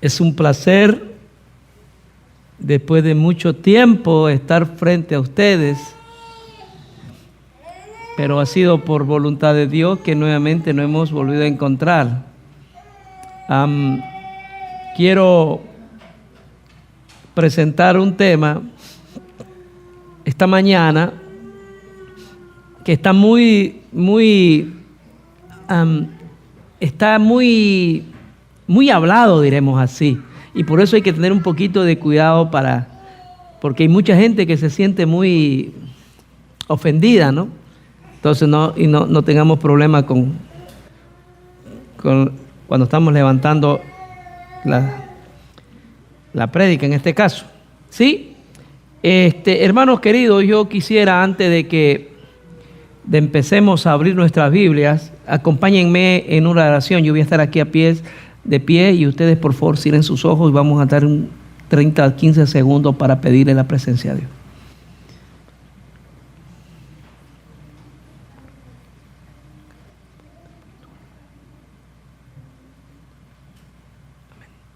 Es un placer, después de mucho tiempo, estar frente a ustedes, pero ha sido por voluntad de Dios que nuevamente nos hemos volvido a encontrar. Quiero presentar un tema esta mañana que está muy hablado, diremos así, y por eso hay que tener un poquito de cuidado porque hay mucha gente que se siente muy ofendida, ¿no? Entonces no tengamos problemas con cuando estamos levantando la prédica en este caso, ¿sí? Hermanos queridos, yo quisiera, antes de empecemos a abrir nuestras Biblias, acompáñenme en una oración. Yo voy a estar aquí de pie y ustedes por favor cierren sus ojos y vamos a dar 30 a 15 segundos para pedirle la presencia de Dios.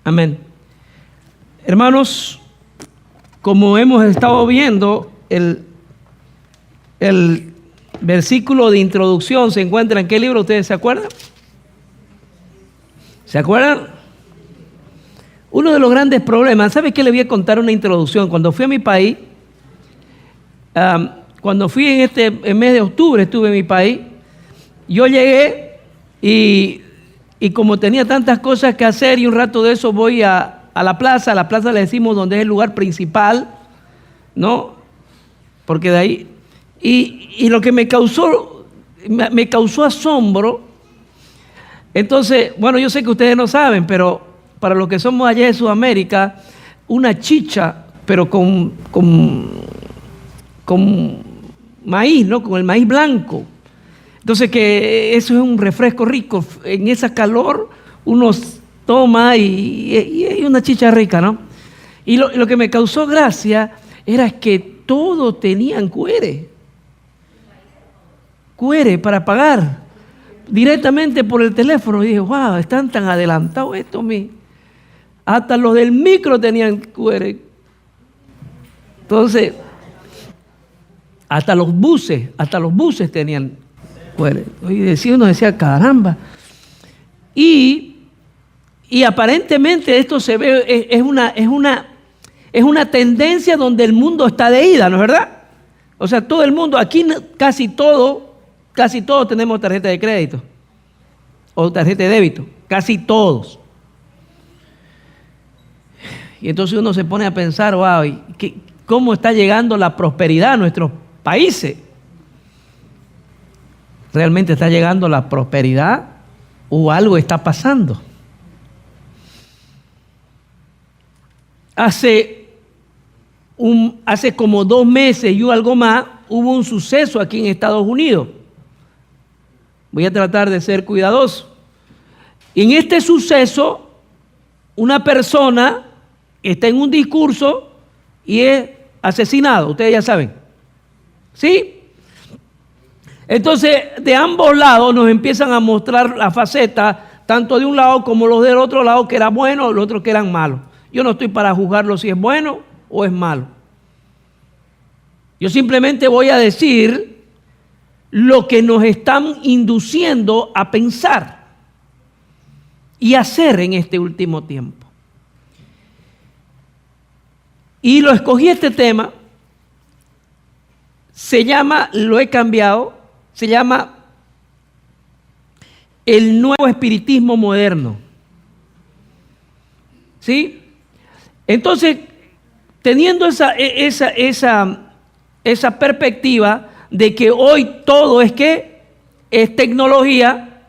Amén. Hermanos, como hemos estado viendo, el versículo de introducción se encuentra en ¿qué libro? ¿Ustedes se acuerdan? ¿Se acuerdan? Uno de los grandes problemas, ¿sabe qué? Le voy a contar una introducción. Cuando fui a mi país, cuando fui en el mes de octubre, estuve en mi país, yo llegué y como tenía tantas cosas que hacer y un rato de eso voy a la plaza le decimos donde es el lugar principal, ¿no? Porque de ahí, y lo que me causó asombro. Entonces, bueno, yo sé que ustedes no saben, pero para los que somos allá de Sudamérica, una chicha, pero con maíz, ¿no? Con el maíz blanco. Entonces, que eso es un refresco rico. En esa calor uno toma y es una chicha rica, ¿no? Y lo que me causó gracia era que todos tenían cuere para pagar directamente por el teléfono. Y dije, wow, están tan adelantados estos. Hasta los del micro tenían cuere. Entonces, hasta los buses tenían cuere. Y uno decía, caramba. Y aparentemente esto se ve, es una tendencia donde el mundo está de ida, ¿no es verdad? O sea, todo el mundo, aquí casi todos tenemos tarjeta de crédito o tarjeta de débito, casi todos. Y entonces uno se pone a pensar, wow, ¿cómo está llegando la prosperidad a nuestros países? ¿Realmente está llegando la prosperidad o algo está pasando? Hace como 2 meses y algo más hubo un suceso aquí en Estados Unidos. Voy a tratar de ser cuidadoso. Y en este suceso, una persona está en un discurso y es asesinado. Ustedes ya saben. ¿Sí? Entonces, de ambos lados nos empiezan a mostrar la faceta, tanto de un lado como los del otro lado, que era bueno, los otros que eran malos. Yo no estoy para juzgarlo si es bueno o es malo. Yo simplemente voy a decir lo que nos están induciendo a pensar y hacer en este último tiempo. Y lo escogí este tema, lo he cambiado, se llama el nuevo espiritismo moderno. ¿Sí? Entonces, teniendo esa perspectiva de que hoy todo es tecnología,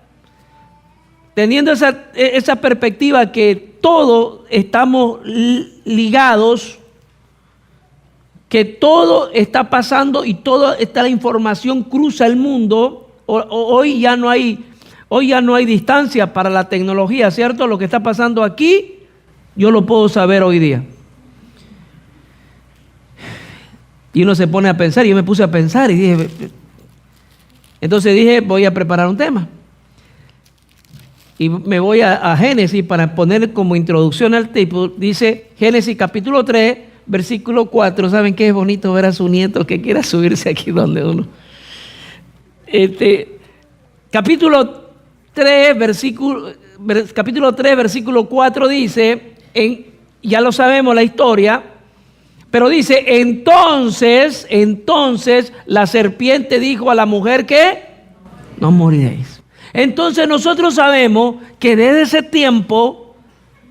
teniendo esa perspectiva que todos estamos ligados, que todo está pasando y toda esta información cruza el mundo, hoy ya no hay distancia para la tecnología, ¿cierto? Lo que está pasando aquí, yo lo puedo saber hoy día. Y uno se pone a pensar, y yo me puse a pensar y dije, entonces dije, voy a preparar un tema. y me voy a Génesis para poner como introducción al tipo. Dice Génesis capítulo 3, versículo 4. ¿Saben qué es bonito ver a su nieto que quiera subirse aquí donde uno? Capítulo 3, versículo 4 dice, ya lo sabemos la historia, pero dice, entonces la serpiente dijo a la mujer que no moriréis. Entonces nosotros sabemos que desde ese tiempo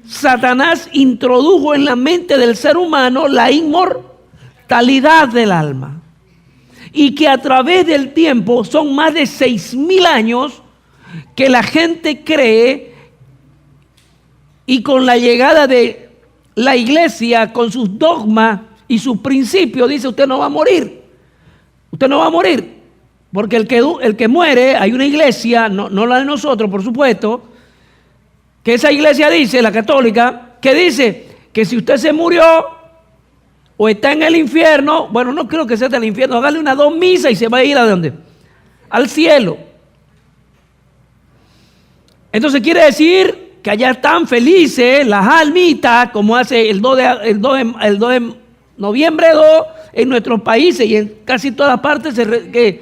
Satanás introdujo en la mente del ser humano la inmortalidad del alma. Y que a través del tiempo, son más de 6,000 años que la gente cree, y con la llegada de la iglesia, con sus dogmas y sus principios, dice: usted no va a morir. Usted no va a morir. Porque el que muere, hay una iglesia, no la de nosotros, por supuesto, que esa iglesia dice, la católica, que dice que si usted se murió o está en el infierno, bueno, no creo que sea del infierno, hágale unas 2 misas y se va a ir ¿a dónde? Al cielo. Entonces quiere decir que allá están felices las almitas, como hace el 2 de noviembre 2 en nuestros países y en casi todas partes. El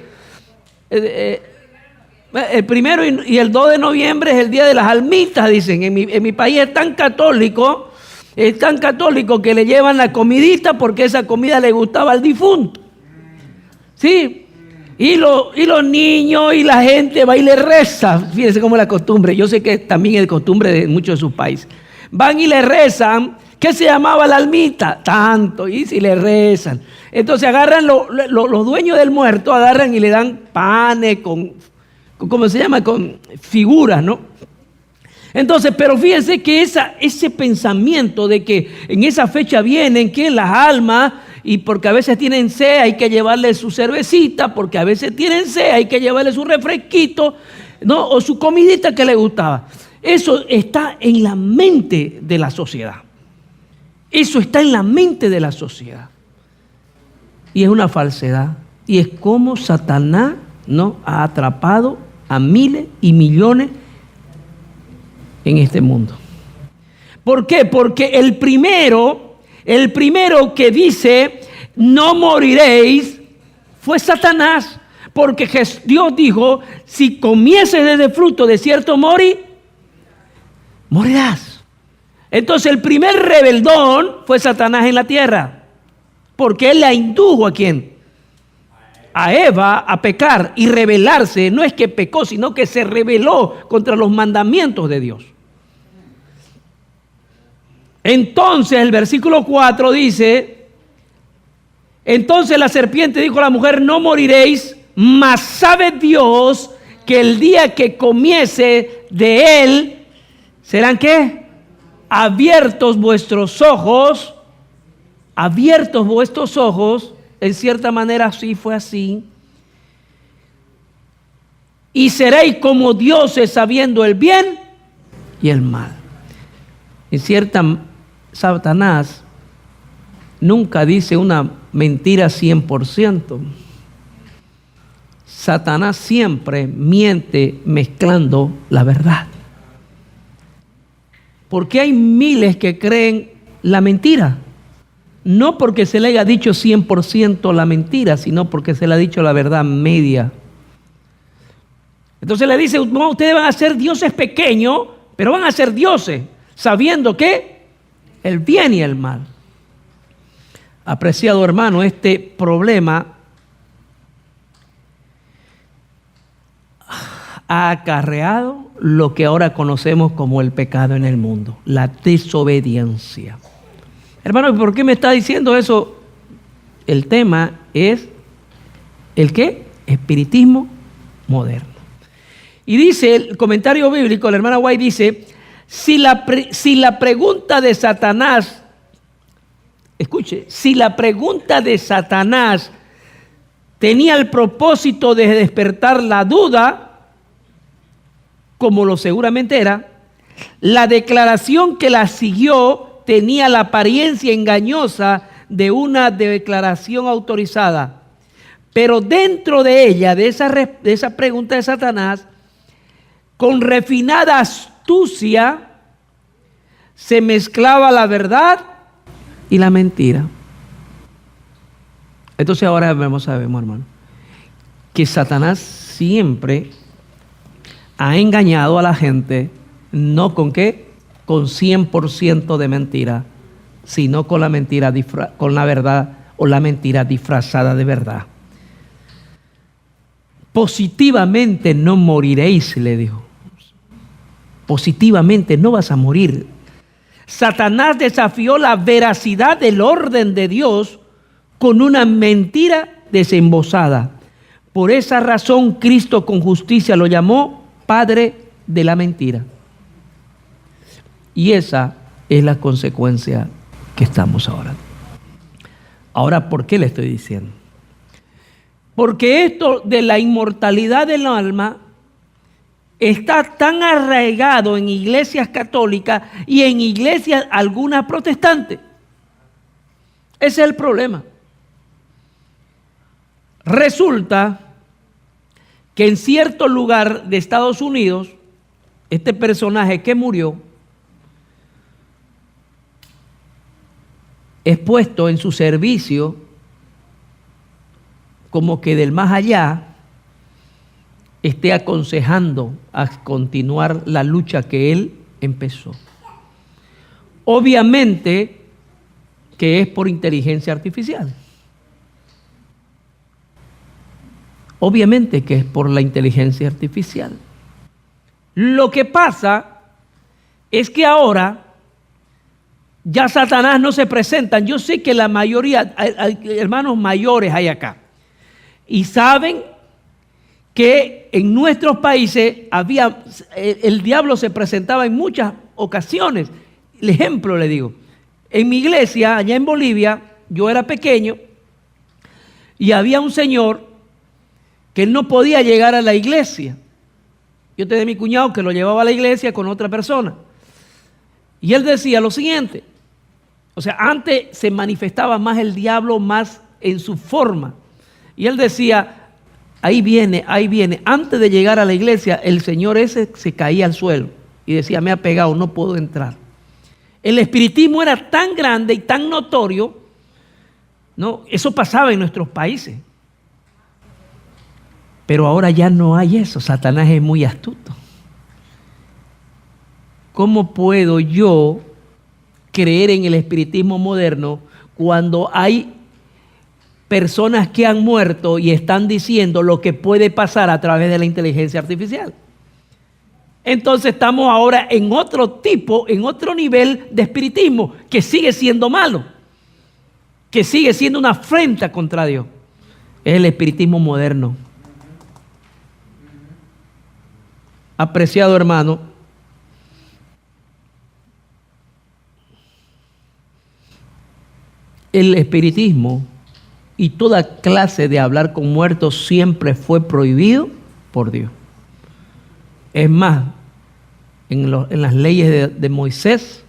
1 y el 2 de noviembre es el día de las almitas, dicen. En mi país es tan católico que le llevan la comidita porque esa comida le gustaba al difunto. ¿Sí? Y los niños y la gente va y le reza. Fíjense cómo es la costumbre. Yo sé que también es costumbre de muchos de sus países. Van y le rezan. ¿Qué se llamaba la almita? Tanto. Y si le rezan. Entonces agarran los dueños del muerto, agarran y le dan panes con ¿cómo se llama? Con figuras, ¿no? Entonces, pero fíjense que ese pensamiento de que en esa fecha vienen que las almas, y porque a veces tienen sed hay que llevarle su cervecita, porque a veces tienen sed hay que llevarle su refresquito, ¿no? O su comidita que le gustaba. Eso está en la mente de la sociedad. Eso está en la mente de la sociedad. Y es una falsedad. Y es como Satanás, ¿no?, ha atrapado a miles y millones en este mundo. ¿Por qué? Porque el primero que dice no moriréis fue Satanás. Porque Dios dijo: si comieses de ese fruto, de cierto morirás. Entonces el primer rebeldón fue Satanás en la tierra. Porque él la indujo ¿a quién? A Eva a pecar y rebelarse. No es que pecó, sino que se rebeló contra los mandamientos de Dios. Entonces el versículo 4 dice: entonces la serpiente dijo a la mujer: no moriréis, mas sabe Dios que el día que comiese de él, ¿serán qué? Abiertos vuestros ojos. Abiertos vuestros ojos. En cierta manera sí fue así. Y seréis como dioses, sabiendo el bien y el mal. En cierta, Satanás nunca dice una mentira 100%. Satanás siempre miente mezclando la verdad. Porque hay miles que creen la mentira. No porque se le haya dicho 100% la mentira, sino porque se le ha dicho la verdad media. Entonces le dice: no, ustedes van a ser dioses pequeños, pero van a ser dioses, sabiendo que el bien y el mal. Apreciado hermano, este problema ha acarreado lo que ahora conocemos como el pecado en el mundo, la desobediencia. Hermano, ¿por qué me está diciendo eso? El tema es ¿el qué? Espiritismo moderno. Y dice el comentario bíblico, la hermana White dice: si la pregunta de Satanás, escuche, si la pregunta de Satanás tenía el propósito de despertar la duda, como lo seguramente era, la declaración que la siguió tenía la apariencia engañosa de una declaración autorizada. Pero dentro de ella, de esa pregunta de Satanás, con refinada astucia se mezclaba la verdad y la mentira. Entonces ahora sabemos, hermano, que Satanás siempre ha engañado a la gente, no con qué, con 100% de mentira, sino con la mentira, con la verdad o la mentira disfrazada de verdad. Positivamente no moriréis, le dijo. Positivamente no vas a morir. Satanás desafió la veracidad del orden de Dios con una mentira desembosada. Por esa razón Cristo con justicia lo llamó padre de la mentira. Y esa es la consecuencia que estamos ahora. Ahora, ¿por qué le estoy diciendo? Porque esto de la inmortalidad del alma está tan arraigado en iglesias católicas y en iglesias algunas protestantes. Ese es el problema. Resulta que en cierto lugar de Estados Unidos, este personaje que murió es puesto en su servicio como que del más allá esté aconsejando a continuar la lucha que él empezó. Obviamente que es por inteligencia artificial. Obviamente que es por la inteligencia artificial. Lo que pasa es que ahora ya Satanás no se presentan. Yo sé que la mayoría, hay hermanos mayores hay acá, y saben que en nuestros países el diablo se presentaba en muchas ocasiones. El ejemplo le digo, en mi iglesia, allá en Bolivia, yo era pequeño y había un señor que él no podía llegar a la iglesia. Yo tenía a mi cuñado que lo llevaba a la iglesia con otra persona. Y él decía lo siguiente, o sea, antes se manifestaba más el diablo, más en su forma. Y él decía, ahí viene. Antes de llegar a la iglesia, el señor ese se caía al suelo y decía, me ha pegado, no puedo entrar. El espiritismo era tan grande y tan notorio, ¿no? Eso pasaba en nuestros países. Pero ahora ya no hay eso. Satanás es muy astuto. ¿Cómo puedo yo creer en el espiritismo moderno cuando hay personas que han muerto y están diciendo lo que puede pasar a través de la inteligencia artificial? Entonces estamos ahora en otro tipo, en otro nivel de espiritismo que sigue siendo malo, que sigue siendo una afrenta contra Dios. Es el espiritismo moderno. Apreciado hermano, el espiritismo y toda clase de hablar con muertos siempre fue prohibido por Dios. Es más, en las leyes de Moisés,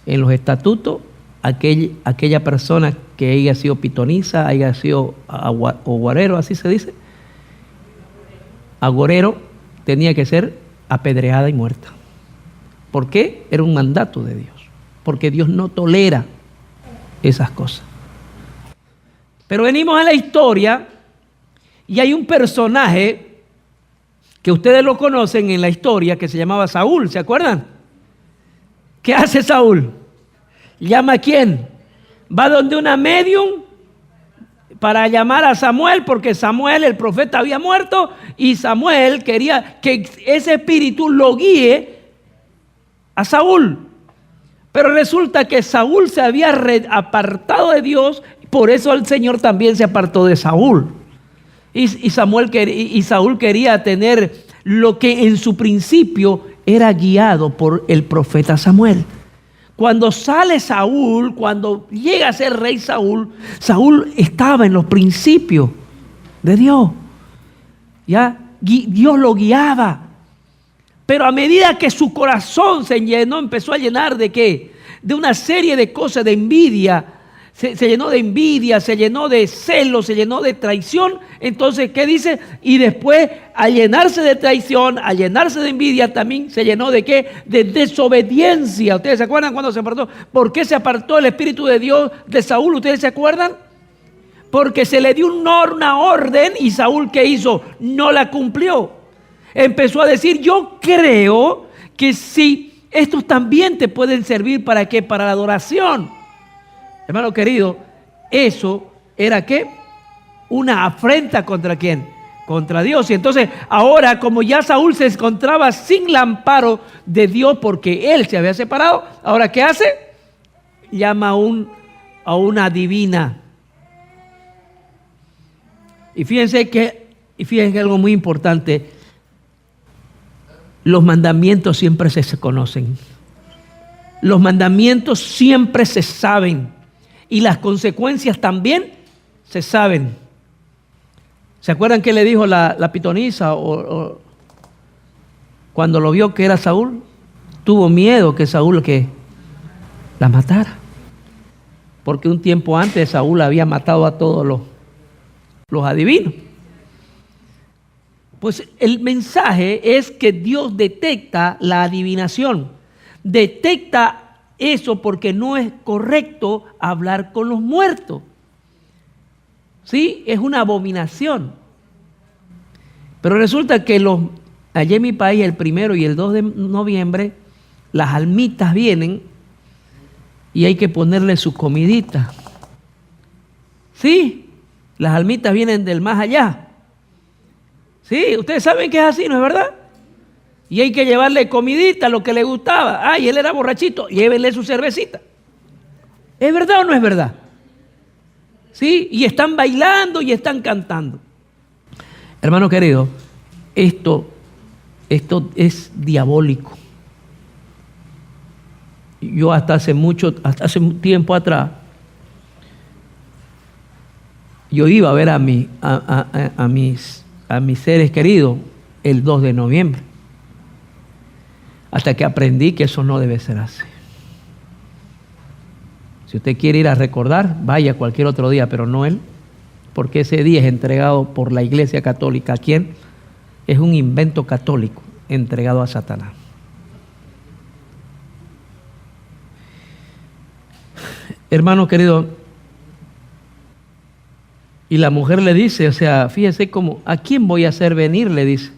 en los estatutos, aquella persona que haya sido pitonisa, haya sido aguarero, así se dice, agorero, tenía que ser apedreada y muerta. ¿Por qué? Era un mandato de Dios. Porque Dios no tolera esas cosas. Pero venimos a la historia y hay un personaje que ustedes lo conocen en la historia que se llamaba Saúl, ¿se acuerdan? ¿Qué hace Saúl? ¿Llama a quién? Va donde una medium para llamar a Samuel, porque Samuel, el profeta, había muerto y Samuel quería que ese espíritu lo guíe a Saúl. Pero resulta que Saúl se había apartado de Dios, por eso el Señor también se apartó de Saúl. Y Saúl quería tener lo que en su principio era guiado por el profeta Samuel. Cuando sale Saúl, cuando llega a ser rey Saúl, Saúl estaba en los principios de Dios. ¿Ya? Dios lo guiaba. Pero a medida que su corazón se llenó, empezó a llenar ¿de qué? De una serie de cosas, de envidia. se llenó de envidia, se llenó de celo, se llenó de traición. Entonces, ¿qué dice? Y después, al llenarse de traición, al llenarse de envidia, también se llenó de ¿qué? De desobediencia. ¿Ustedes se acuerdan cuando se apartó? ¿Por qué se apartó el Espíritu de Dios de Saúl? ¿Ustedes se acuerdan? Porque se le dio una orden y Saúl, ¿qué hizo? No la cumplió. Empezó a decir, yo creo que sí, estos también te pueden servir ¿para qué? Para la adoración. Hermano querido, eso era ¿qué? Una afrenta ¿contra quién? Contra Dios. Y entonces ahora, como ya Saúl se encontraba sin el amparo de Dios porque él se había separado, ahora ¿qué hace? Llama a una divina. Y fíjense que algo muy importante, los mandamientos siempre se conocen. Los mandamientos siempre se saben. Y las consecuencias también se saben. ¿Se acuerdan qué le dijo la pitonisa cuando lo vio que era Saúl? Tuvo miedo que Saúl que la matara. Porque un tiempo antes Saúl había matado a todos los adivinos. Pues el mensaje es que Dios detecta la adivinación. Detecta eso porque no es correcto hablar con los muertos. Sí, es una abominación. Pero resulta que allá en mi país, el 1 y el 2 de noviembre, las almitas vienen y hay que ponerle su comidita. Sí, las almitas vienen del más allá. Sí, ustedes saben que es así, ¿no es verdad? Y hay que llevarle comidita, lo que le gustaba. Ay, él era borrachito, llévenle su cervecita. ¿Es verdad o no es verdad? Sí, y están bailando y están cantando. Hermano querido, esto es diabólico. Yo hasta hace un tiempo atrás, yo iba a ver a mis seres queridos el 2 de noviembre. Hasta que aprendí que eso no debe ser así. Si usted quiere ir a recordar, vaya cualquier otro día, pero no él, porque ese día es entregado por la Iglesia Católica. ¿A quién? Es un invento católico entregado a Satanás. Hermano querido, y la mujer le dice, o sea, fíjese cómo, ¿a quién voy a hacer venir? Le dice.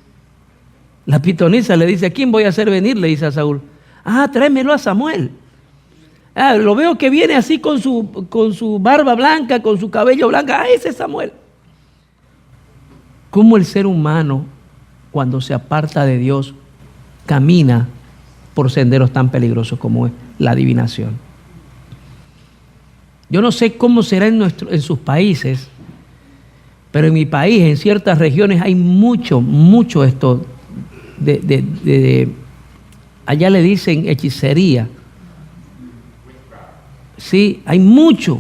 La pitonisa le dice, ¿a quién voy a hacer venir? Le dice a Saúl. Tráemelo a Samuel. Lo veo que viene así con su barba blanca, con su cabello blanco. Ese es Samuel. ¿Cómo el ser humano, cuando se aparta de Dios, camina por senderos tan peligrosos como es la adivinación? Yo no sé cómo será en sus países, pero en mi país, en ciertas regiones, hay mucho esto allá le dicen hechicería. Sí, hay mucho.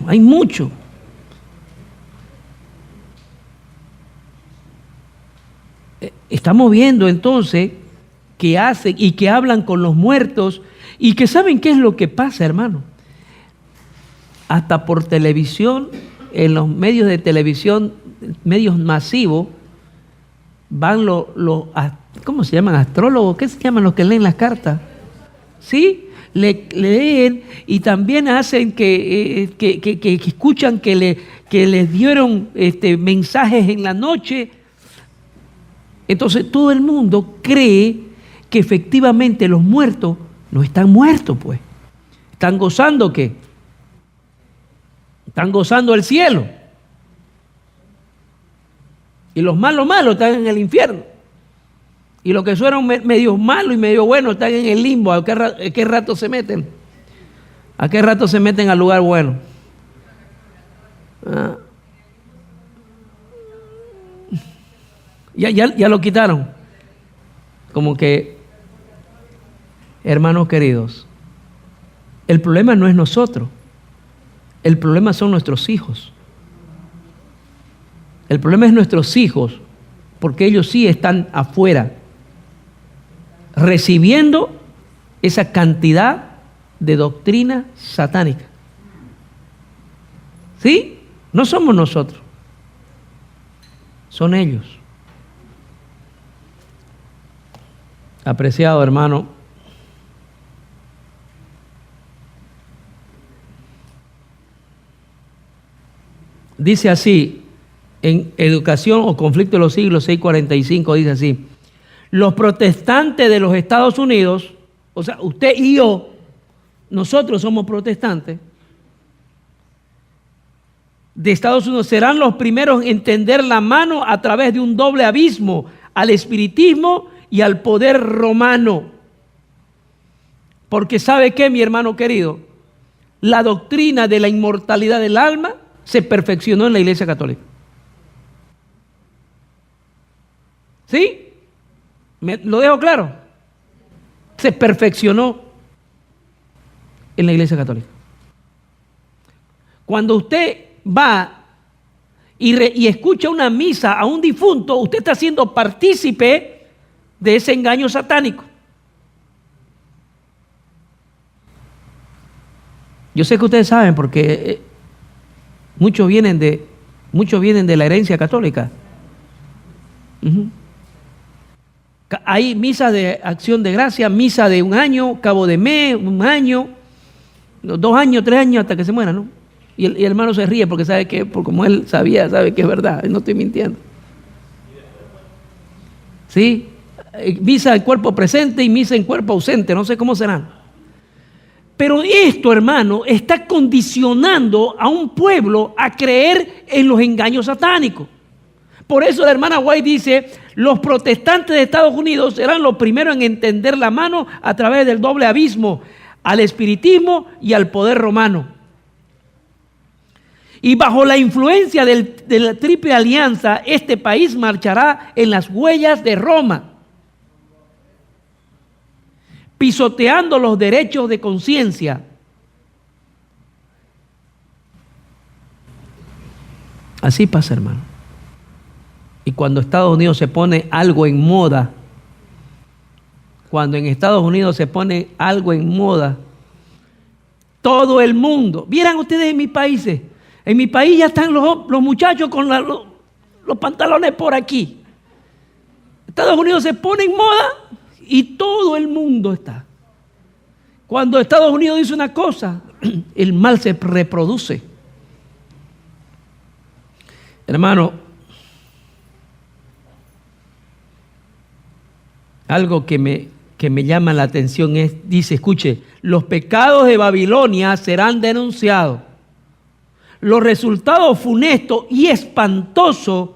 Estamos viendo entonces que hacen y que hablan con los muertos y que saben qué es lo que pasa, hermano. Hasta por televisión, en los medios de televisión, medios masivos, van ¿cómo se llaman? ¿Astrólogos? ¿Qué se llaman los que leen las cartas? ¿Sí? Leen y también hacen que escuchan que les dieron mensajes en la noche. Entonces todo el mundo cree que efectivamente los muertos no están muertos, pues. Están gozando ¿qué? Están gozando el cielo. Y los malos están en el infierno. Y los que fueron medio malos y medio buenos están en el limbo. ¿A qué rato se meten? ¿A qué rato se meten al lugar bueno? Ya lo quitaron. Como que, hermanos queridos, el problema no es nosotros. El problema son nuestros hijos. El problema es nuestros hijos, porque ellos sí están afuera, recibiendo esa cantidad de doctrina satánica. ¿Sí? No somos nosotros, son ellos. Apreciado hermano, dice así, en Educación o Conflicto de los Siglos 645, dice así: los protestantes de los Estados Unidos, o sea, usted y yo, nosotros somos protestantes de Estados Unidos, serán los primeros en tender la mano a través de un doble abismo al espiritismo y al poder romano. Porque ¿sabe qué, mi hermano querido? La doctrina de la inmortalidad del alma se perfeccionó en la Iglesia Católica. ¿Sí? ¿Lo dejo claro? Se perfeccionó en la Iglesia Católica. Cuando usted va y escucha una misa a un difunto, usted está siendo partícipe de ese engaño satánico. Yo sé que ustedes saben porque muchos vienen de la herencia católica. Hay misa de acción de gracia, misa de 1 año, cabo de mes, 1 año, 2 años, 3 años hasta que se muera, ¿no? Y el hermano se ríe porque sabe que, porque como él sabía, sabe que es verdad, no estoy mintiendo. ¿Sí? Misa en cuerpo presente y misa en cuerpo ausente, no sé cómo serán. Pero esto, hermano, está condicionando a un pueblo a creer en los engaños satánicos. Por eso la hermana White dice: los protestantes de Estados Unidos serán los primeros en entender la mano a través del doble abismo, al espiritismo y al poder romano. Y bajo la influencia de la Triple Alianza, este país marchará en las huellas de Roma, pisoteando los derechos de conciencia. Así pasa, hermano. Y cuando Estados Unidos se pone algo en moda, cuando en Estados Unidos se pone algo en moda, todo el mundo, vieran ustedes en mi país ya están los muchachos con los pantalones por aquí. Estados Unidos se pone en moda y todo el mundo está. Cuando Estados Unidos dice una cosa, el mal se reproduce. Hermano, algo que me llama la atención dice, escuche, los pecados de Babilonia serán denunciados. Los resultados funestos y espantosos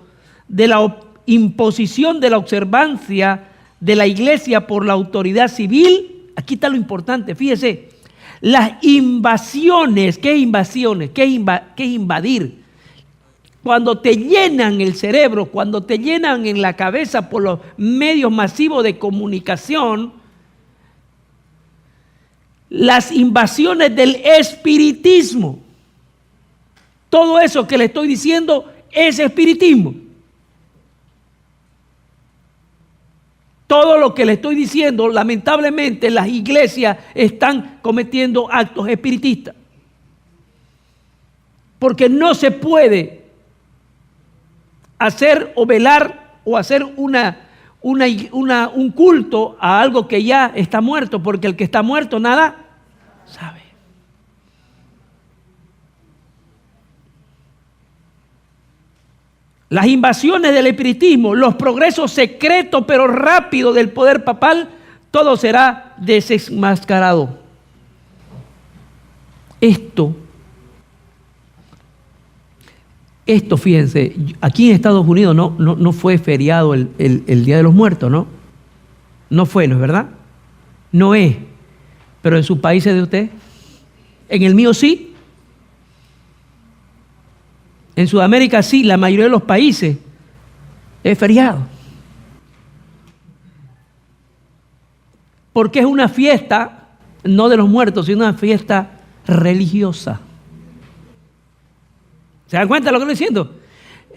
de la imposición de la observancia de la iglesia por la autoridad civil, aquí está lo importante, fíjese, las invasiones, ¿qué invasiones? ¿Qué es invadir? Cuando te llenan el cerebro, cuando te llenan en la cabeza por los medios masivos de comunicación, las invasiones del espiritismo. Todo eso que le estoy diciendo es espiritismo. Todo lo que le estoy diciendo, lamentablemente, las iglesias están cometiendo actos espiritistas. Porque no se puede hacer o velar o hacer un culto a algo que ya está muerto, porque el que está muerto nada sabe. Las invasiones del espiritismo, los progresos secretos pero rápidos del poder papal, todo será desenmascarado. Esto, fíjense, aquí en Estados Unidos no fue feriado el Día de los Muertos, ¿no? No fue, ¿no es verdad? No es. Pero en sus países de usted, en el mío sí. En Sudamérica sí, la mayoría de los países es feriado. Porque es una fiesta, no de los muertos, sino una fiesta religiosa. ¿Se dan cuenta de lo que estoy diciendo?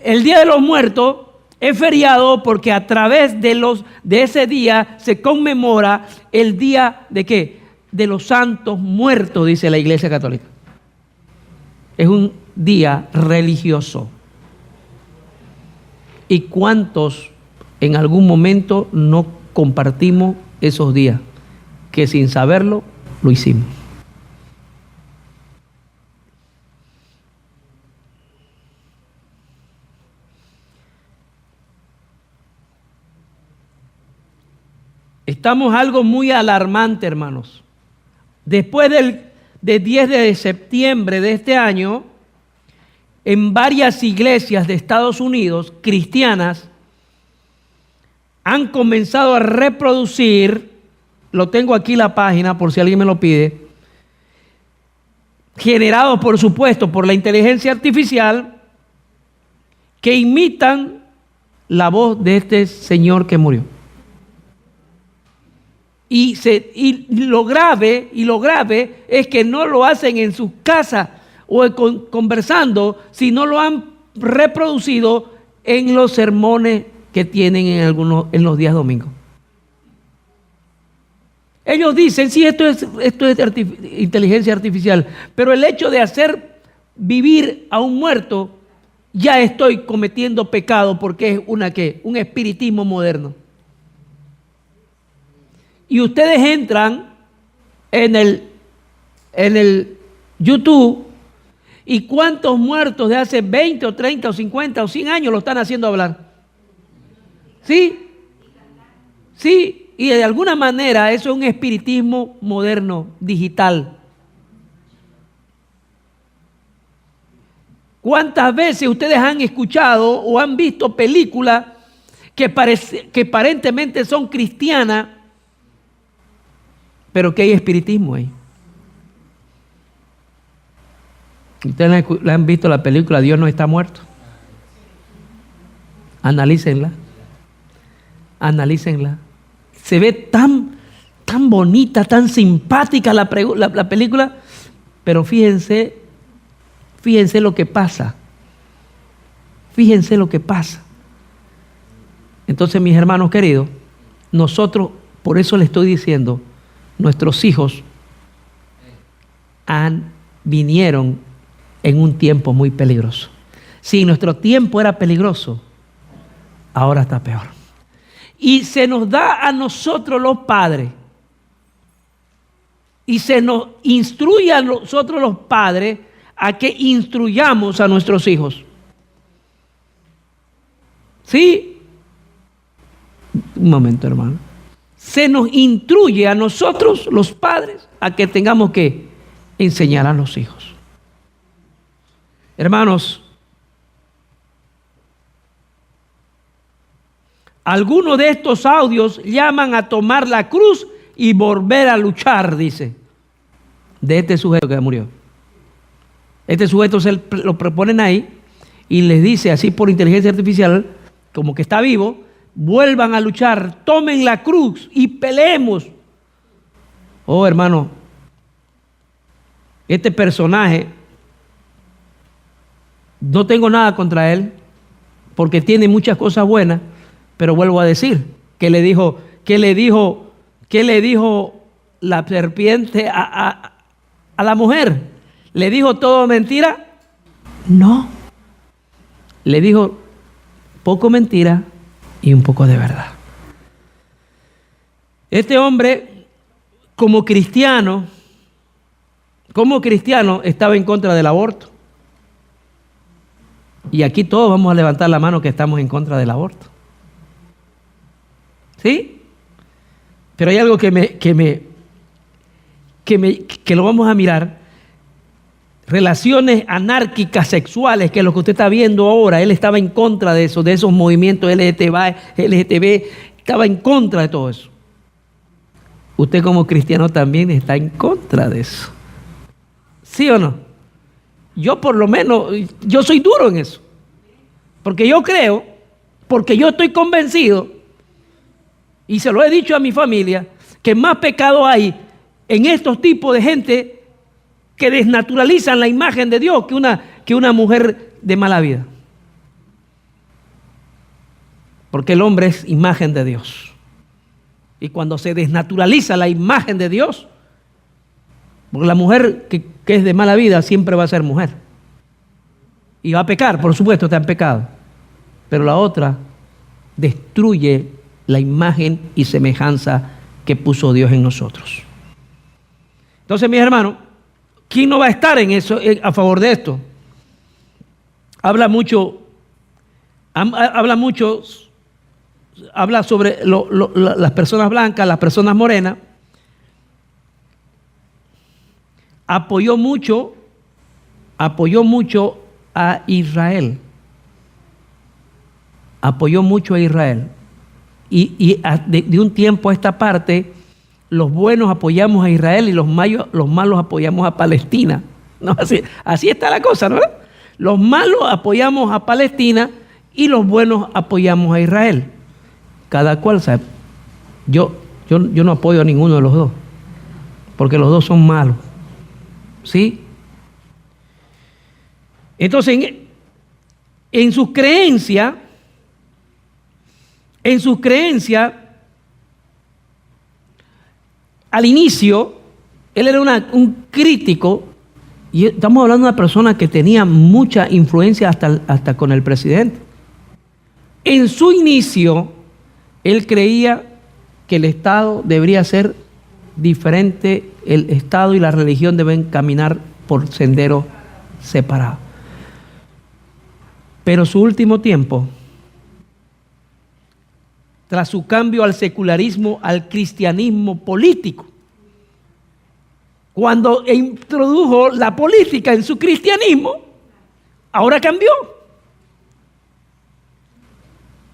El Día de los Muertos es feriado porque a través de ese día se conmemora el día de ¿qué? De los santos muertos, dice la Iglesia Católica. Es día religioso. ¿Y cuántos en algún momento no compartimos esos días que sin saberlo lo hicimos? Estamos algo muy alarmante, hermanos. Después del 10 de septiembre de este año, en varias iglesias de Estados Unidos, cristianas, han comenzado a reproducir, lo tengo aquí la página por si alguien me lo pide, generados por supuesto por la inteligencia artificial, que imitan la voz de este señor que murió. Y lo grave es que no lo hacen en sus casas o conversando, sino lo han reproducido en los sermones que tienen en los días domingos. Ellos dicen, sí, esto es inteligencia artificial, pero el hecho de hacer vivir a un muerto, ya estoy cometiendo pecado porque es un espiritismo moderno. Y ustedes entran en el YouTube y cuántos muertos de hace 20 o 30 o 50 o 100 años lo están haciendo hablar. ¿Sí? Sí, y de alguna manera eso es un espiritismo moderno, digital. ¿Cuántas veces ustedes han escuchado o han visto películas que aparentemente son cristianas, pero que hay espiritismo ahí? Ustedes la han visto la película Dios no está muerto. Analícenla. Se ve tan bonita, tan simpática la película, pero fíjense lo que pasa. Fíjense lo que pasa. Entonces, mis hermanos queridos, nosotros, por eso les estoy diciendo, nuestros hijos vinieron en un tiempo muy peligroso. Si nuestro tiempo era peligroso, ahora está peor. Y se nos da a nosotros los padres, y se nos instruye a nosotros los padres a que instruyamos a nuestros hijos. ¿Sí? Un momento, hermano. Se nos instruye a nosotros, los padres, a que tengamos que enseñar a los hijos. Hermanos, algunos de estos audios llaman a tomar la cruz y volver a luchar, dice, de este sujeto que murió. Este sujeto lo proponen ahí y les dice así por inteligencia artificial, como que está vivo: vuelvan a luchar, tomen la cruz y peleemos. Oh, hermano, este personaje, no tengo nada contra él, porque tiene muchas cosas buenas, pero vuelvo a decir, ¿qué le dijo la serpiente a la mujer? ¿Le dijo todo mentira? No. Le dijo poco mentira y un poco de verdad. Este hombre, como cristiano, estaba en contra del aborto. Y aquí todos vamos a levantar la mano que estamos en contra del aborto. ¿Sí? Pero hay algo que lo vamos a mirar. Relaciones anárquicas sexuales, que es lo que usted está viendo ahora. Él estaba en contra de eso, de esos movimientos LGTB, estaba en contra de todo eso. Usted como cristiano también está en contra de eso. ¿Sí o no? Yo por lo menos, yo soy duro en eso. Porque yo creo, porque yo estoy convencido, y se lo he dicho a mi familia, que más pecado hay en estos tipos de gente que desnaturalizan la imagen de Dios que una mujer de mala vida. Porque el hombre es imagen de Dios. Y cuando se desnaturaliza la imagen de Dios, porque la mujer que es de mala vida siempre va a ser mujer. Y va a pecar, por supuesto, está en pecado. Pero la otra destruye la imagen y semejanza que puso Dios en nosotros. Entonces, mis hermanos, ¿quién no va a estar en eso, a favor de esto? Habla sobre las personas blancas, las personas morenas. Apoyó mucho a Israel. Apoyó mucho a Israel. Y de un tiempo a esta parte, los buenos apoyamos a Israel y los malos apoyamos a Palestina. ¿No? Así está la cosa, ¿no? Los malos apoyamos a Palestina y los buenos apoyamos a Israel. Cada cual sabe. Yo no apoyo a ninguno de los dos, porque los dos son malos. ¿Sí? Entonces, en sus creencias, al inicio, él era un crítico, y estamos hablando de una persona que tenía mucha influencia hasta con el presidente. En su inicio, él creía que el Estado debería ser diferente, el Estado y la religión deben caminar por senderos separados. Pero su último tiempo, tras su cambio al secularismo, al cristianismo político, cuando introdujo la política en su cristianismo, ahora cambió.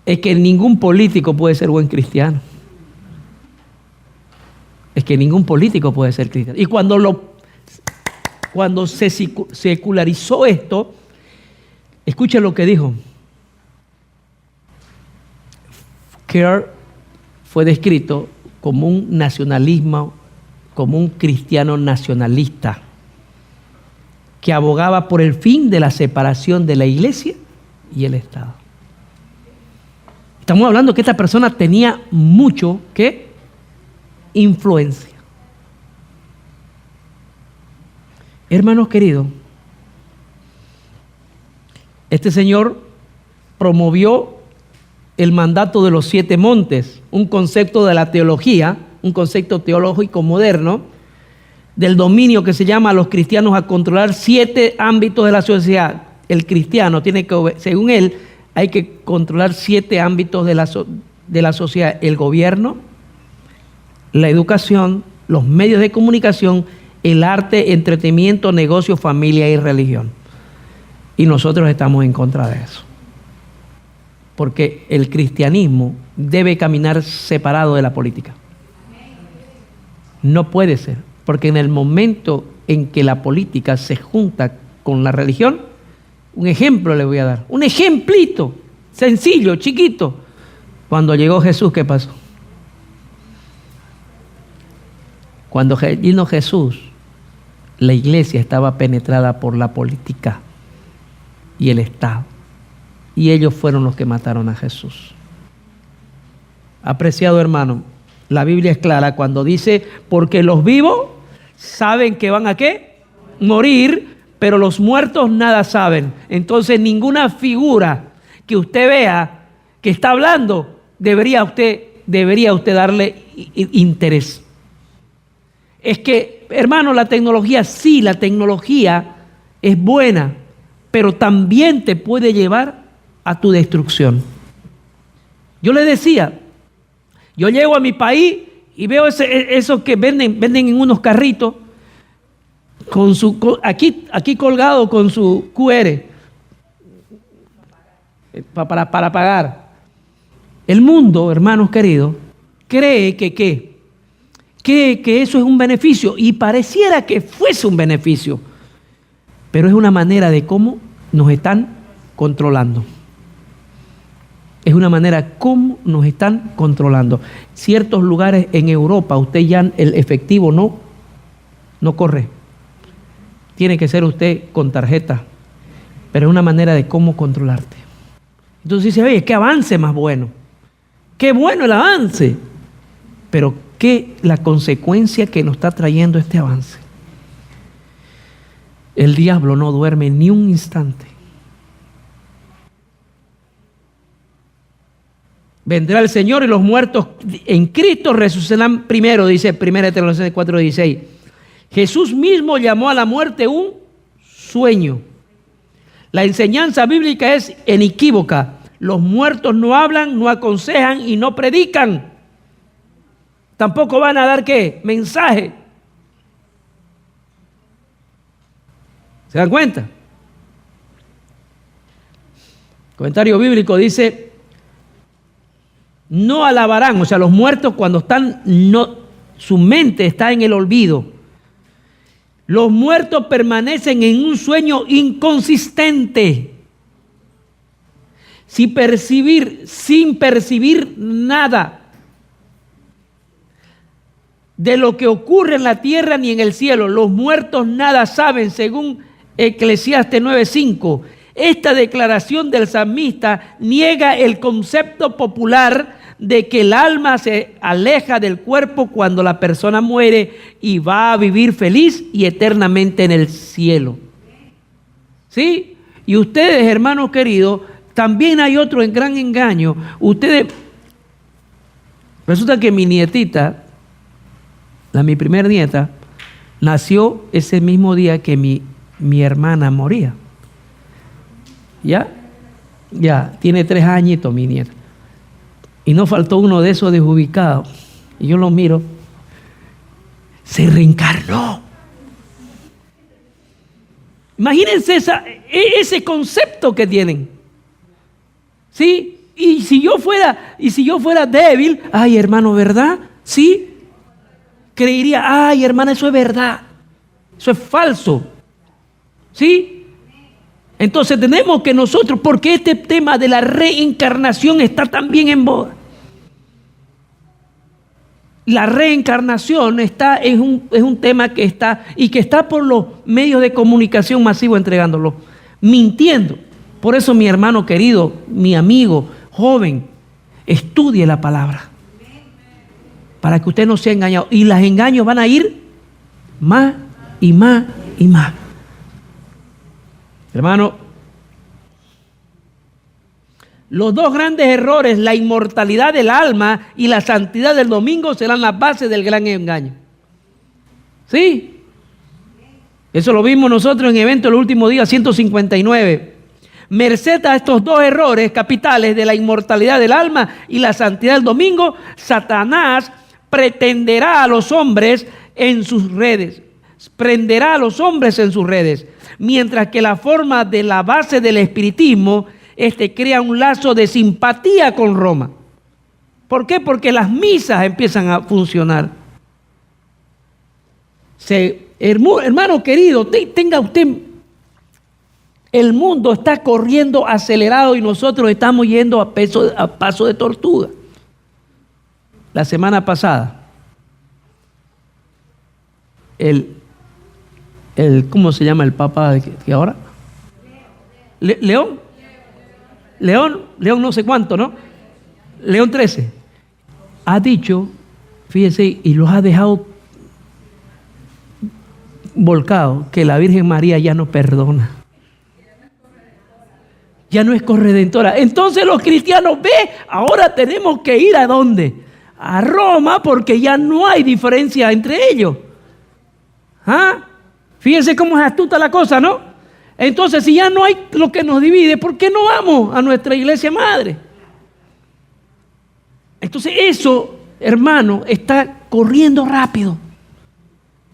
Es que ningún político puede ser buen cristiano. Es que ningún político puede ser cristiano. Y cuando se secularizó esto, escuchen lo que dijo. Kerr fue descrito como un nacionalismo, como un cristiano nacionalista que abogaba por el fin de la separación de la iglesia y el Estado. Estamos hablando que esta persona tenía mucho influencia. Hermanos queridos, este señor promovió el mandato de los 7 montes, un concepto de la teología, un concepto teológico moderno, del dominio que se llama a los cristianos a controlar 7 ámbitos de la sociedad. El cristiano tiene que, según él, hay que controlar 7 ámbitos de la sociedad: el gobierno, la educación, los medios de comunicación, el arte, entretenimiento, negocio, familia y religión. Y nosotros estamos en contra de eso. Porque el cristianismo debe caminar separado de la política. No puede ser, porque en el momento en que la política se junta con la religión, un ejemplo le voy a dar, un ejemplito, sencillo, chiquito. Cuando llegó Jesús, ¿qué pasó? Cuando vino Jesús, la iglesia estaba penetrada por la política y el Estado. Y ellos fueron los que mataron a Jesús. Apreciado hermano, la Biblia es clara cuando dice, porque los vivos saben que van a ¿qué? Morir, pero los muertos nada saben. Entonces ninguna figura que usted vea que está hablando, debería usted darle interés. Es que, hermano, la tecnología es buena, pero también te puede llevar a tu destrucción. Yo le decía, yo llego a mi país y veo esos que venden en unos carritos aquí colgado con su QR para pagar. El mundo, hermanos queridos, cree que eso es un beneficio, y pareciera que fuese un beneficio, pero es una manera de cómo nos están controlando. Es una manera como nos están controlando. Ciertos lugares en Europa, usted ya el efectivo no corre. Tiene que ser usted con tarjeta. Pero es una manera de cómo controlarte. Entonces dice, oye, qué avance más bueno. Qué bueno el avance. Pero qué la consecuencia que nos está trayendo este avance. El diablo no duerme ni un instante. Vendrá el Señor y los muertos en Cristo resucitarán primero, dice 1 Tesalonicenses 4:16. Jesús mismo llamó a la muerte un sueño. La enseñanza bíblica es inequívoca. Los muertos no hablan, no aconsejan y no predican. Tampoco van a dar ¿qué? Mensaje. ¿Se dan cuenta? El comentario bíblico dice: no alabarán, o sea, los muertos cuando están, no, su mente está en el olvido. Los muertos permanecen en un sueño inconsistente, sin percibir nada de lo que ocurre en la tierra ni en el cielo. Los muertos nada saben, según Eclesiastés 9:5. Esta declaración del salmista niega el concepto popular de que el alma se aleja del cuerpo cuando la persona muere y va a vivir feliz y eternamente en el cielo. ¿Sí? Y ustedes, hermanos queridos, también hay otro gran engaño. Resulta que mi nietita, mi primer nieta, nació ese mismo día que mi hermana moría. Ya, tiene 3 añitos mi nieta. Y no faltó uno de esos desubicados. Y yo lo miro. Se reencarnó. Imagínense ese concepto que tienen. ¿Sí? Y si yo fuera débil, ay, hermano, ¿verdad? ¿Sí? Creería, ay, hermana, eso es verdad. Eso es falso. ¿Sí? Entonces tenemos que nosotros, porque este tema de la reencarnación está también en boga. La reencarnación es un tema que está por los medios de comunicación masivo entregándolo, mintiendo. Por eso, mi hermano querido, mi amigo joven, estudie la palabra para que usted no sea engañado. Y los engaños van a ir más y más y más. Hermano, los dos grandes errores, la inmortalidad del alma y la santidad del domingo, serán las bases del gran engaño. ¿Sí? Eso lo vimos nosotros en evento el último día 159. Merced a estos dos errores capitales de la inmortalidad del alma y la santidad del domingo, Satanás pretenderá a los hombres en sus redes. Prenderá a los hombres en sus redes. Mientras que la forma de la base del espiritismo crea un lazo de simpatía con Roma. ¿Por qué? Porque las misas empiezan a funcionar. Hermano querido, tenga usted, el mundo está corriendo acelerado y nosotros estamos yendo a paso de tortuga. La semana pasada, ¿cómo se llama el papa de ahora? León no sé cuánto, ¿no? León XIII ha dicho, fíjese, y los ha dejado volcados, que la Virgen María ya no perdona. Ya no es corredentora. Entonces los cristianos, ahora tenemos que ir ¿a dónde? A Roma, porque ya no hay diferencia entre ellos. Fíjense cómo es astuta la cosa, ¿no? Entonces, si ya no hay lo que nos divide, ¿por qué no vamos a nuestra iglesia madre? Entonces eso, hermano, está corriendo rápido.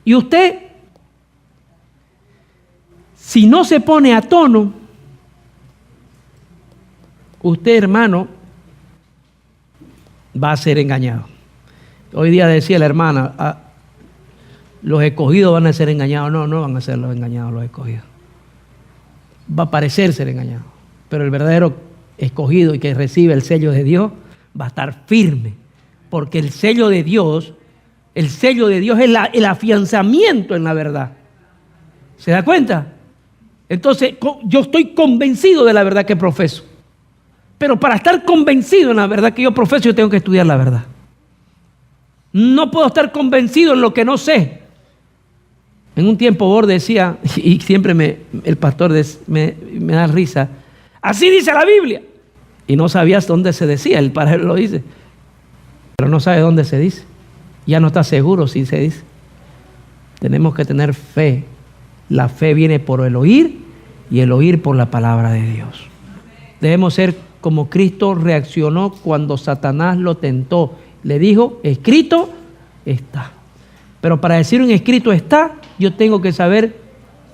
Y usted, si no se pone a tono, usted, hermano, va a ser engañado. Hoy día decía la hermana, los escogidos van a ser engañados. No van a ser los engañados los escogidos. Va a parecer ser engañado. Pero el verdadero escogido y que recibe el sello de Dios va a estar firme. Porque el sello de Dios es el afianzamiento en la verdad. ¿Se da cuenta? Entonces, yo estoy convencido de la verdad que profeso. Pero para estar convencido en la verdad que yo profeso, yo tengo que estudiar la verdad. No puedo estar convencido en lo que no sé. En un tiempo Bor decía, y siempre el pastor me da risa, así dice la Biblia. Y no sabías dónde se decía, el padre lo dice, pero no sabe dónde se dice. Ya no está seguro si se dice. Tenemos que tener fe. La fe viene por el oír y el oír por la palabra de Dios. Debemos ser como Cristo reaccionó cuando Satanás lo tentó. Le dijo, escrito está. Pero para decir un escrito está, yo tengo que saber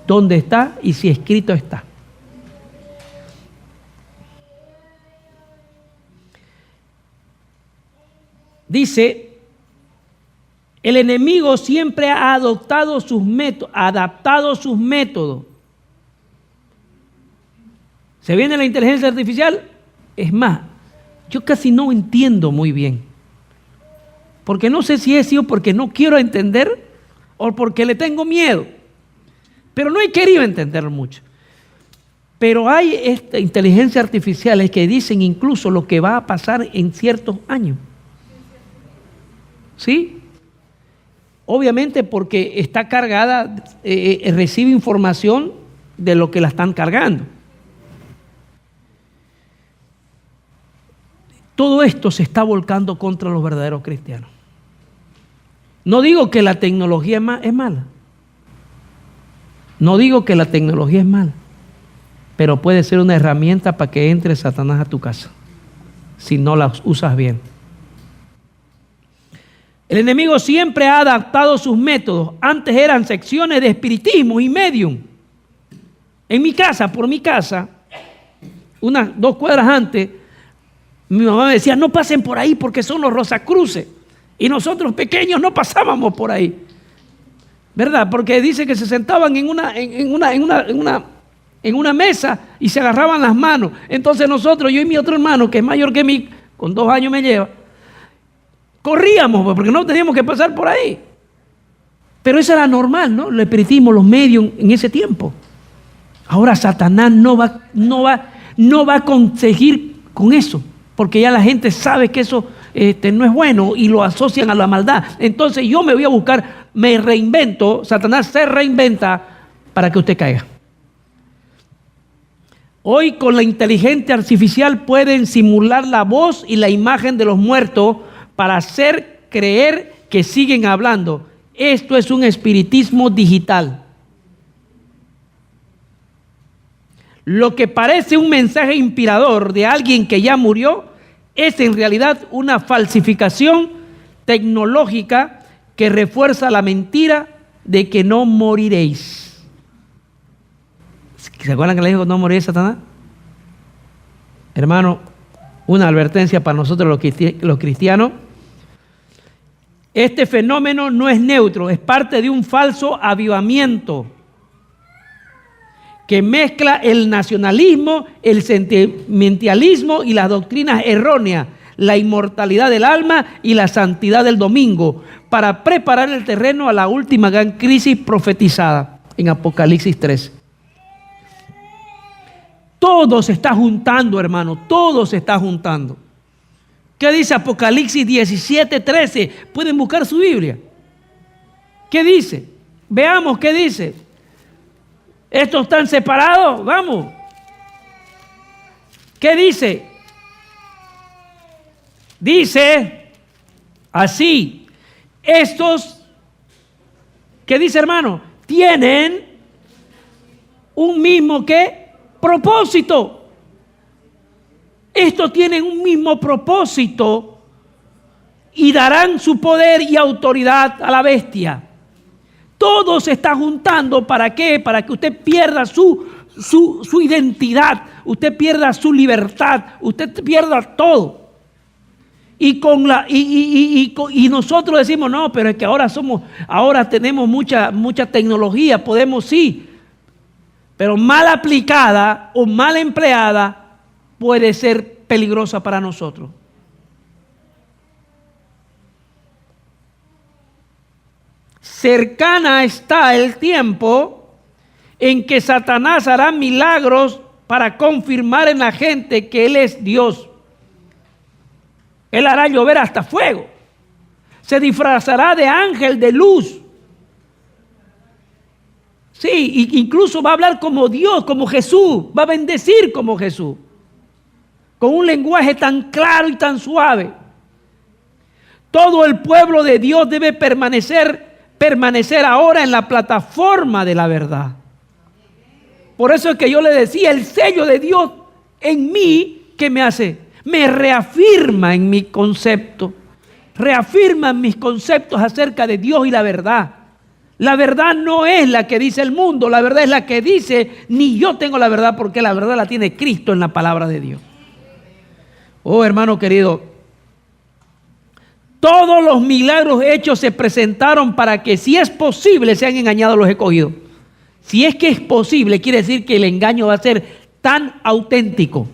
dónde está y si escrito está. Dice, el enemigo siempre ha adaptado sus métodos. ¿Se viene la inteligencia artificial? Es más, yo casi no entiendo muy bien. Porque no sé si es sido porque no quiero entender o porque le tengo miedo. Pero no he querido entender mucho. Pero hay inteligencia artificiales que dicen incluso lo que va a pasar en ciertos años. ¿Sí? Obviamente porque está cargada, recibe información de lo que la están cargando. Todo esto se está volcando contra los verdaderos cristianos. No digo que la tecnología es mala. No digo que la tecnología es mala. Pero puede ser una herramienta para que entre Satanás a tu casa, si no la usas bien. El enemigo siempre ha adaptado sus métodos. Antes eran secciones de espiritismo y medium. En mi casa, por mi casa, 2 cuadras antes, mi mamá me decía, no pasen por ahí porque son los Rosacruces. Y nosotros pequeños no pasábamos por ahí. ¿Verdad? Porque dice que se sentaban en una mesa y se agarraban las manos. Entonces nosotros, yo y mi otro hermano, que es mayor que mí, con 2 años me lleva, corríamos porque no teníamos que pasar por ahí. Pero eso era normal, ¿no? El espiritismo, los medios en ese tiempo. Ahora Satanás no va a conseguir con eso, porque ya la gente sabe que eso no es bueno y lo asocian a la maldad. Entonces yo me voy a buscar, me reinvento, Satanás se reinventa para que usted caiga. Hoy con la inteligencia artificial pueden simular la voz y la imagen de los muertos para hacer creer que siguen hablando. Esto es un espiritismo digital. Lo que parece un mensaje inspirador de alguien que ya murió es en realidad una falsificación tecnológica que refuerza la mentira de que no moriréis. ¿Se acuerdan que le dijo no moriréis, Satanás? Hermano, una advertencia para nosotros los cristianos. Este fenómeno no es neutro, es parte de un falso avivamiento que mezcla el nacionalismo, el sentimentalismo y las doctrinas erróneas, la inmortalidad del alma y la santidad del domingo, para preparar el terreno a la última gran crisis profetizada en Apocalipsis 13. Todo se está juntando, hermano, todo se está juntando. ¿Qué dice Apocalipsis 17:13? Pueden buscar su Biblia. ¿Qué dice? Veamos qué dice. ¿Estos están separados? Vamos. ¿Qué dice? Dice así. Estos, ¿qué dice, hermano? Tienen un mismo ¿qué? Propósito. Estos tienen un mismo propósito y darán su poder y autoridad a la bestia. Todo se está juntando, ¿para qué? Para que usted pierda su identidad, usted pierda su libertad, usted pierda todo. Y nosotros decimos, no, pero es que ahora tenemos mucha tecnología, podemos sí, pero mal aplicada o mal empleada puede ser peligrosa para nosotros. Cercana está el tiempo en que Satanás hará milagros para confirmar en la gente que Él es Dios. Él hará llover hasta fuego. Se disfrazará de ángel de luz. Sí, incluso va a hablar como Dios, como Jesús. Va a bendecir como Jesús. con un lenguaje tan claro y tan suave. Todo el pueblo de Dios debe permanecer ahora en la plataforma de la verdad. Por eso es que yo le decía, el sello de Dios en mí, ¿qué me hace? Me reafirma en mi concepto. Reafirma mis conceptos acerca de Dios y la verdad. La verdad no es la que dice el mundo, la verdad es la que dice, ni yo tengo la verdad, porque la verdad la tiene Cristo en la palabra de Dios. Oh, hermano querido, todos los milagros hechos se presentaron para que, si es posible, sean engañados los escogidos. Si es que es posible, quiere decir que el engaño va a ser tan auténtico.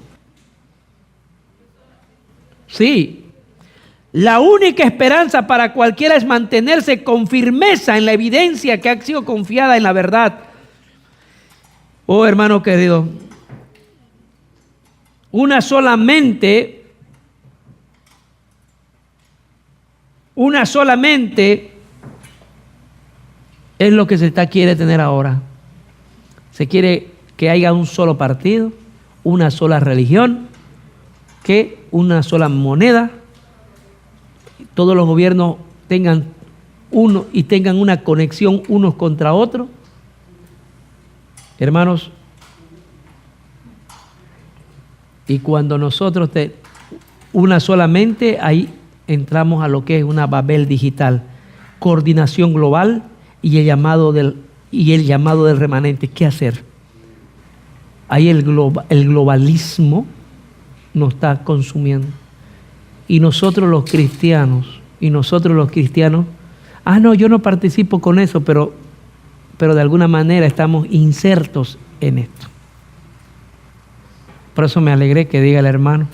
Sí. La única esperanza para cualquiera es mantenerse con firmeza en la evidencia que ha sido confiada en la verdad. Oh, hermano querido, una sola mente es lo que quiere tener ahora. Se quiere que haya un solo partido, una sola religión, que una sola moneda. Todos los gobiernos tengan uno y tengan una conexión unos contra otros. Hermanos, y cuando nosotros una sola mente, ahí entramos a lo que es una Babel digital, coordinación global y el llamado del remanente. ¿Qué hacer? Ahí el globalismo nos está consumiendo. Y nosotros los cristianos, no, yo no participo con eso, pero de alguna manera estamos insertos en esto. Por eso me alegré que diga el hermano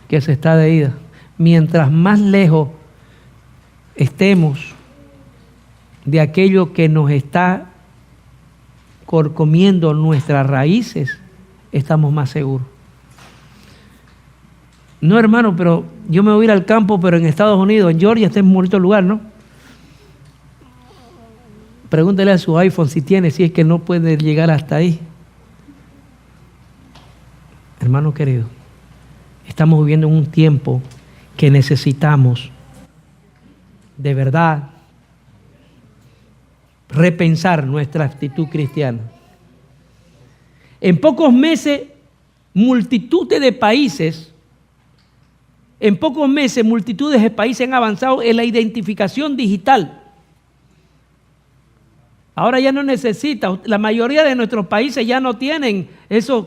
que se está de ida. Mientras más lejos estemos de aquello que nos está corcomiendo nuestras raíces, estamos más seguros. No, hermano, pero yo me voy a ir al campo, pero en Estados Unidos, en Georgia, está en un bonito lugar, ¿no? Pregúntele a su iPhone si es que no puede llegar hasta ahí. Hermano querido, estamos viviendo en un tiempo que necesitamos de verdad repensar nuestra actitud cristiana. En pocos meses, multitudes de países han avanzado en la identificación digital. Ahora ya no necesita, la mayoría de nuestros países ya no tienen esos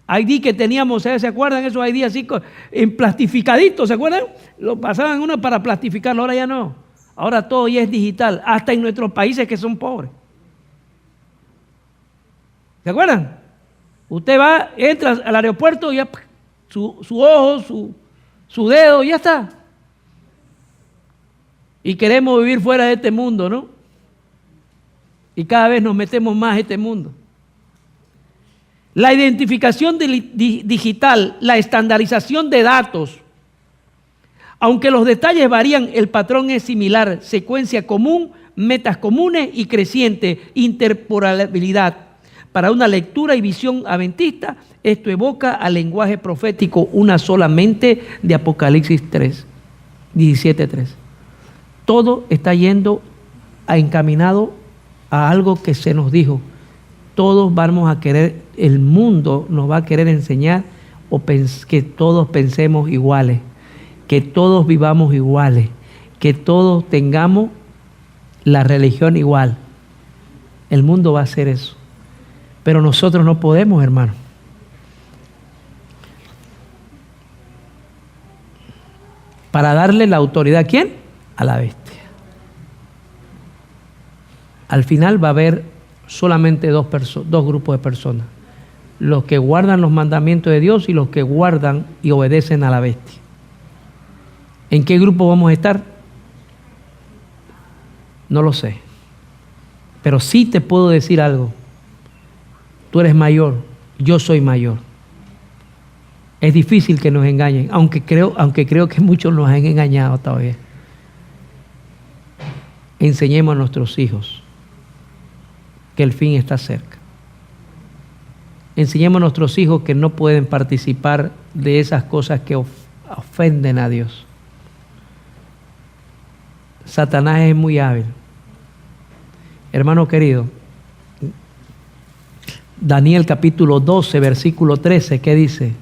ID que teníamos, ¿se acuerdan? Esos ID así en plastificaditos, ¿se acuerdan? Lo pasaban uno para plastificarlo, ahora ya no. Ahora todo ya es digital, hasta en nuestros países que son pobres. ¿Se acuerdan? Usted entra al aeropuerto y ya su ojo, su dedo, ya está. Y queremos vivir fuera de este mundo, ¿no? Y cada vez nos metemos más en este mundo. La identificación digital, la estandarización de datos, aunque los detalles varían, el patrón es similar: secuencia común, metas comunes y creciente interpolabilidad. Para una lectura y visión adventista, esto evoca al lenguaje profético una sola mente de Apocalipsis 17:3. Todo está yendo encaminado a algo que se nos dijo. Todos vamos a querer, el mundo nos va a querer enseñar que todos pensemos iguales, que todos vivamos iguales, que todos tengamos la religión igual. El mundo va a hacer eso. Pero nosotros no podemos, hermano. Para darle la autoridad ¿a quién? A la bestia. Al final va a haber solamente dos grupos de personas: los que guardan los mandamientos de Dios y los que guardan y obedecen a la bestia. ¿En qué grupo vamos a estar? No lo sé, pero sí te puedo decir algo: tú eres mayor, yo soy mayor. Es difícil que nos engañen, aunque creo que muchos nos han engañado todavía. Enseñemos a nuestros hijos que el fin está cerca. enseñemos a nuestros hijos que no pueden participar de esas cosas que ofenden a Dios. Satanás es muy hábil. Hermano querido, Daniel capítulo 12, versículo 13, ¿qué dice?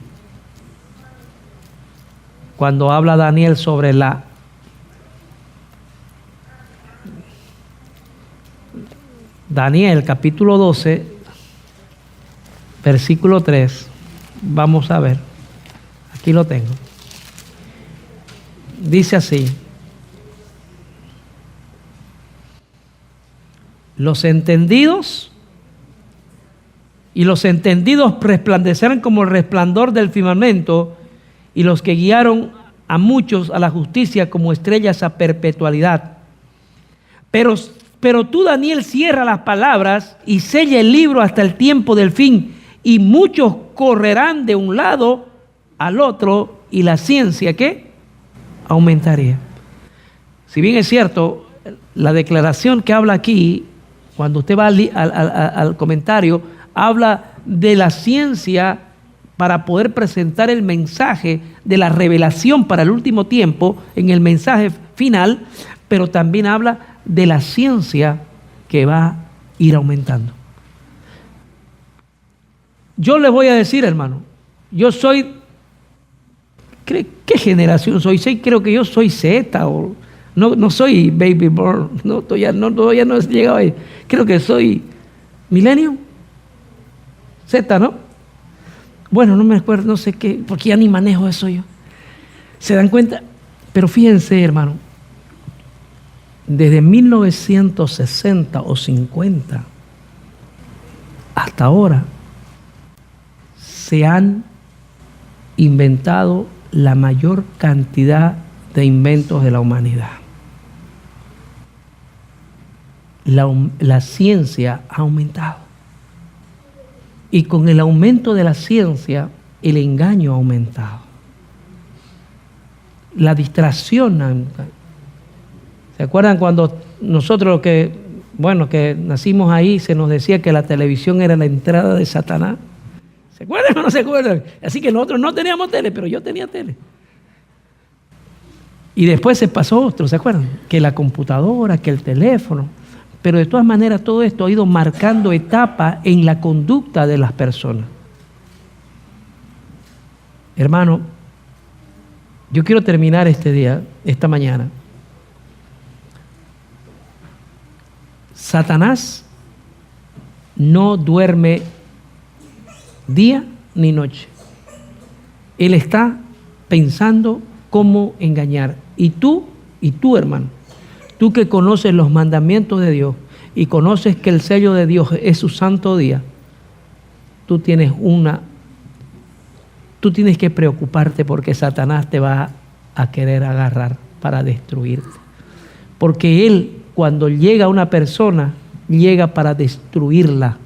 Cuando habla Daniel sobre Daniel capítulo 12, versículo 3, vamos a ver, aquí lo tengo. Dice así: los entendidos resplandecerán como el resplandor del firmamento, y los que guiaron a muchos a la justicia como estrellas a perpetuidad. Pero tú, Daniel, cierra las palabras y sella el libro hasta el tiempo del fin, y muchos correrán de un lado al otro, y la ciencia, ¿qué? Aumentaría. Si bien es cierto, la declaración que habla aquí, cuando usted va al comentario, habla de la ciencia para poder presentar el mensaje de la revelación para el último tiempo, en el mensaje final, pero también habla de la ciencia que va a ir aumentando. Yo les voy a decir, hermano, yo soy, ¿qué generación soy? Creo que yo soy Z, o no soy baby born, todavía no he llegado ahí. Creo que soy millennium, Z, ¿no? Bueno, no me acuerdo, no sé qué, porque ya ni manejo eso yo. ¿Se dan cuenta? Pero fíjense, hermano, desde 1960 o 50 hasta ahora se han inventado la mayor cantidad de inventos de la humanidad. La ciencia ha aumentado. Y con el aumento de la ciencia, el engaño ha aumentado. La distracción. ¿Se acuerdan cuando nosotros que nacimos ahí, se nos decía que la televisión era la entrada de Satanás? ¿Se acuerdan o no se acuerdan? Así que nosotros no teníamos tele, pero yo tenía tele. Y después se pasó otro, ¿se acuerdan? Que la computadora, que el teléfono. Pero de todas maneras todo esto ha ido marcando etapas en la conducta de las personas. Hermano, yo quiero terminar esta mañana. Satanás no duerme día ni noche. Él está pensando cómo engañar. Y tú, hermano, tú que conoces los mandamientos de Dios y conoces que el sello de Dios es su santo día, tú tienes que preocuparte, porque Satanás te va a querer agarrar para destruirte. Porque él, cuando llega a una persona, llega para destruirla.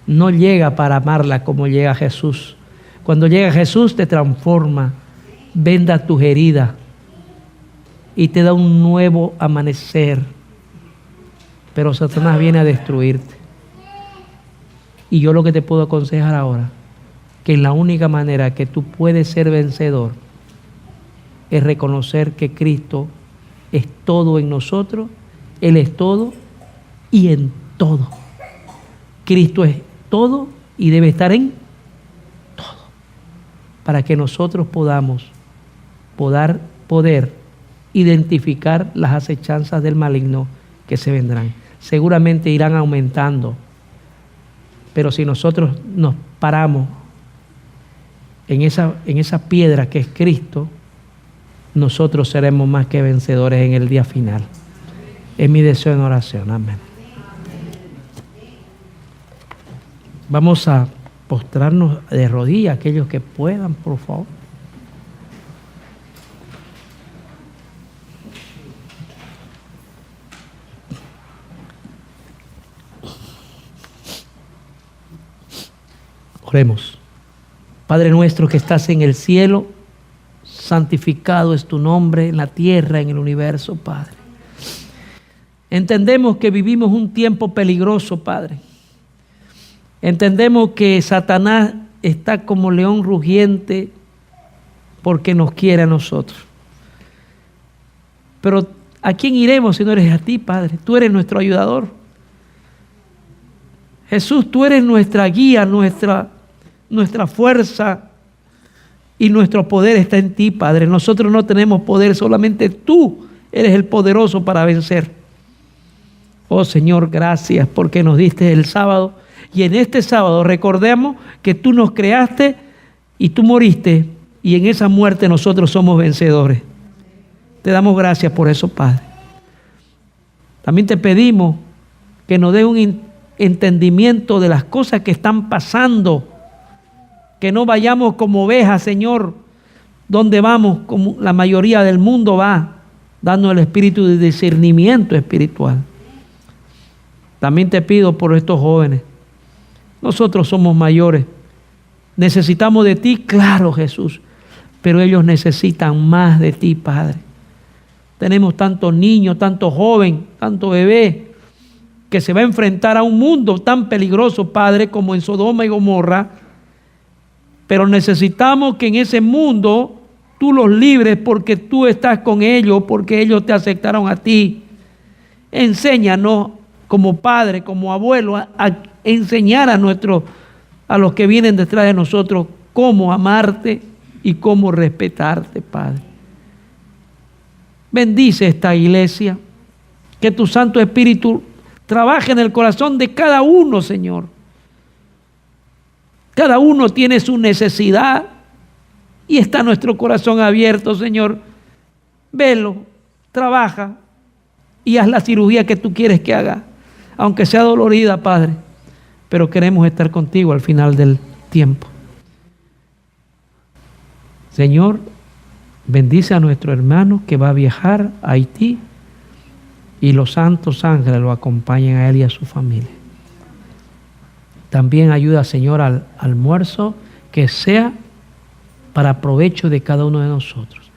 No llega para amarla como llega Jesús. Cuando llega Jesús te transforma, venda tus heridas y te da un nuevo amanecer. Pero Satanás viene a destruirte. Y yo lo que te puedo aconsejar ahora, que la única manera que tú puedes ser vencedor es reconocer que Cristo es todo en nosotros. Él es todo y en todo. Cristo es todo y debe estar en todo, para que nosotros podamos poder identificar las acechanzas del maligno que se vendrán. Seguramente irán aumentando, pero si nosotros nos paramos en esa piedra que es Cristo, nosotros seremos más que vencedores en el día final. Es mi deseo en oración. Amén. Vamos a postrarnos de rodillas, aquellos que puedan, por favor. Oremos. Padre nuestro que estás en el cielo, santificado es tu nombre en la tierra, en el universo, Padre. Entendemos que vivimos un tiempo peligroso, Padre. Entendemos que Satanás está como león rugiente porque nos quiere a nosotros. Pero ¿a quién iremos si no eres a ti, Padre? Tú eres nuestro ayudador. Jesús, tú eres nuestra guía, nuestra fuerza y nuestro poder está en ti, Padre. Nosotros no tenemos poder, solamente tú eres el poderoso para vencer. Oh Señor, gracias porque nos diste el sábado. Y en este sábado recordemos que tú nos creaste y tú moriste. Y en esa muerte nosotros somos vencedores. Te damos gracias por eso, Padre. También te pedimos que nos dé un entendimiento de las cosas que están pasando. Que no vayamos como ovejas, Señor, donde vamos, como la mayoría del mundo va, dando el espíritu de discernimiento espiritual. También te pido por estos jóvenes. Nosotros somos mayores. Necesitamos de ti, claro, Jesús, pero ellos necesitan más de ti, Padre. Tenemos tantos niños, tanto joven, tanto bebé, que se va a enfrentar a un mundo tan peligroso, Padre, como en Sodoma y Gomorra. Pero necesitamos que en ese mundo tú los libres porque tú estás con ellos, porque ellos te aceptaron a ti. Enséñanos como padre, como abuelo, a enseñar a los que vienen detrás de nosotros cómo amarte y cómo respetarte, Padre. Bendice esta iglesia, que tu Santo Espíritu trabaje en el corazón de cada uno, Señor. Cada uno tiene su necesidad y está nuestro corazón abierto, Señor. Velo, trabaja y haz la cirugía que tú quieres que haga, aunque sea dolorida, Padre, pero queremos estar contigo al final del tiempo. Señor, bendice a nuestro hermano que va a viajar a Haití y los santos ángeles lo acompañen a él y a su familia. También ayuda, Señor, al almuerzo que sea para provecho de cada uno de nosotros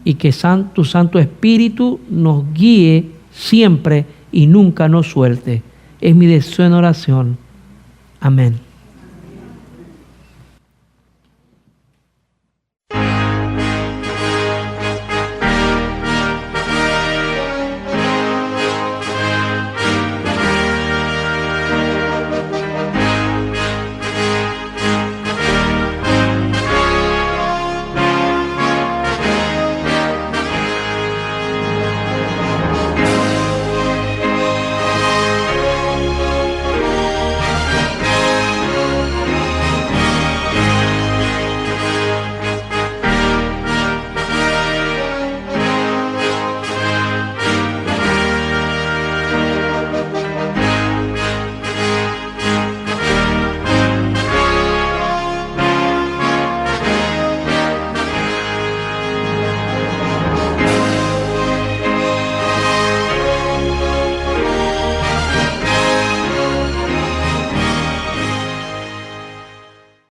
y que tu Santo Espíritu nos guíe siempre y nunca nos suelte. Es mi deseo en oración. Amén.